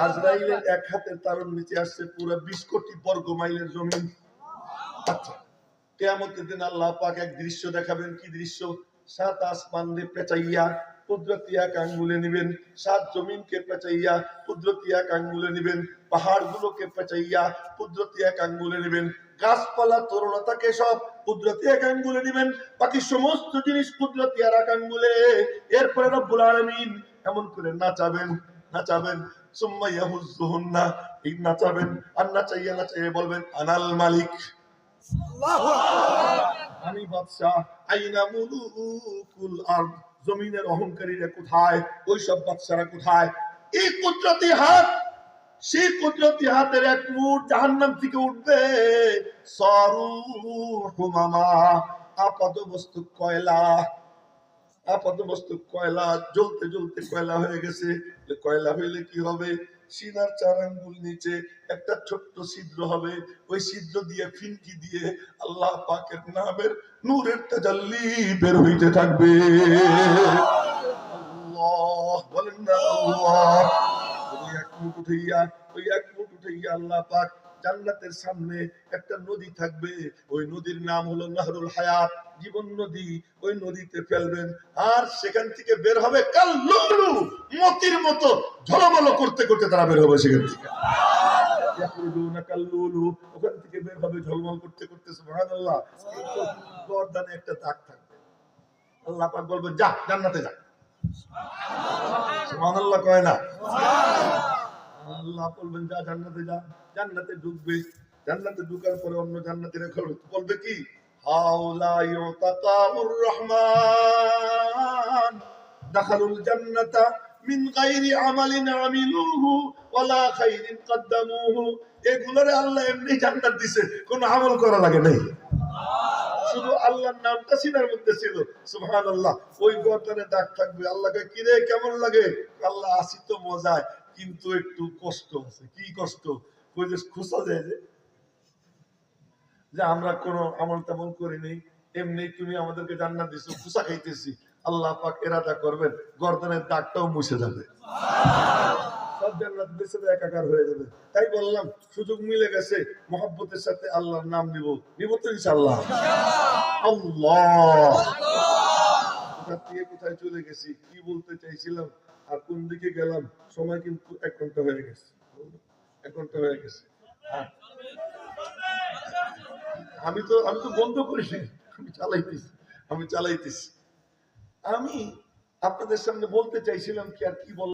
আজরাইলের এক হাতের তারুর নিচে আসছে পুরো 20 কোটি বর্গ মাইলের জমিন। আচ্ছা, কিয়ামতের দিন আল্লাহ পাক এক দৃশ্য দেখাবেন। কি দৃশ্য? 7 আসমান দিয়ে পেঁচাইয়া কুদরতি এক আঙ্গুলে নিবেন, 7 জমিনকে পেঁচাইয়া কুদরতি এক আঙ্গুলে নিবেন, পাহাড়গুলোকে পেঁচাইয়া কুদরতি এক আঙ্গুলে নিবেন, গাছপালা তরুণতাকে সব কুদরতি এক আঙ্গুলে নিবেন, বাকি সমস্ত জিনিস কুদরতি আর এক আঙ্গুলে। এরপরে রব্বুল আলামিন এমন করে নাচাবেন নাচাবেন, সুম্মা ইয়াহুজ্জুহুন্না, এই নাচাবেন আর নাচাইয়া নাচাইয়া বলবেন আনাল মালিক, আমি বাদশাহ। আইনা মুলুকুল আরদ, জমিনের অহংকারীরা কোথায়? ওই সব বাদশারা কোথায়? এই কুদরতি হাত, সেই কুদরতি হাতের এক মুঠ জাহান্নাম থেকে উঠবে। সারু হুমামা, আপাত বস্তু কয়লা, আপাত বস্তু কয়লা, জ্বলতে জ্বলতে কয়লা হয়ে গেছে। কয়লা হইলে কি হবে? সিনার 4 আঙ্গুল নিচে একটা ছোট্ট ছিদ্র হবে, ওই ছিদ্র দিয়ে ফিনকি দিয়ে আল্লাহ পাকের নামের নূরের তাজাল্লি বের হইতে থাকবে। আল্লাহ বলেন না আল্লাহ। ওই এক মুঠ উঠাইয়া, ওই এক মুঠ উঠাইয়া আল্লাহ পাক জান্নাতের সামনে একটা নদী থাকবে, ওই নদীর নাম হলো নাহরুল হায়াত, জীবন নদী। ওই নদীতে ফেলবেন আর সেখান থেকে বের হবে কাল্লুলু, মতির মতো ঝলমল করতে করতে তারা বের হবে সেখান থেকে। ওখান থেকে বের হবে ঝলমল করতে করতে। সুবহানাল্লাহ। কিন্তু গর্দানে একটা দাগ থাকবে। আল্লাহ পাক বলবেন যা জান্নাতে যা। সুবহানাল্লাহ কয় না? আল্লাহ বলবেন যা জান্নাতে যা। জান্নাতে ঢুকবে, জান্নাতে ঢুকার পরে অন্য জান্নাতীরা বলবে কি? হাওলা ইউতাকাউর রহমান দাখালুল জান্নাতা মিন গায়রি আমালিন আমিলুহু ওয়ালা খাইরিন কদ্দামুহু। এগুলোরে আল্লাহ এমনি জান্নাত দিয়েছে, কোনো আমল করা লাগে নাই, শুধু আল্লাহর নামটা সিনার মধ্যে ছিল। সুবহানাল্লাহ। ওই গর্দানে দাগ থাকবে। আল্লাহকে কি রে কেমন লাগে? আল্লাহ আসি তো মজায়, কিন্তু একটু কষ্ট আছে। কি কষ্ট? ওই যে খুশা যায় যে আমরা কোনো আমল তেমন করিনি, এমনি তুমি আমাদেরকে জান্নাত দিছো, খুশা খাইতেছি। আল্লাহ পাক এরাদা করবেন গর্দানের দাগটাও মুছে যাবে, সব জান্নাত বেঁচে একাকার হয়ে যাবে। তাই বললাম সুযোগ মিলে গেছে, মহব্বতের সাথে আল্লাহর নাম নিব তো ইনশাআল্লাহ। আল্লাহ, কোথা থেকে কোথায় চলে গেছি, কি বলতে চাইছিলাম আর কোন দিকে গেলাম, সময় কিন্তু 1 ঘন্টা হয়ে গেছে। 1 ঘন্টা হয়ে গেছে। আমি তো বন্ধ করিনি, আমি চালাইতেছি। আমি আপনাদের সামনে বলতে চাইছিলাম কি আর কি বল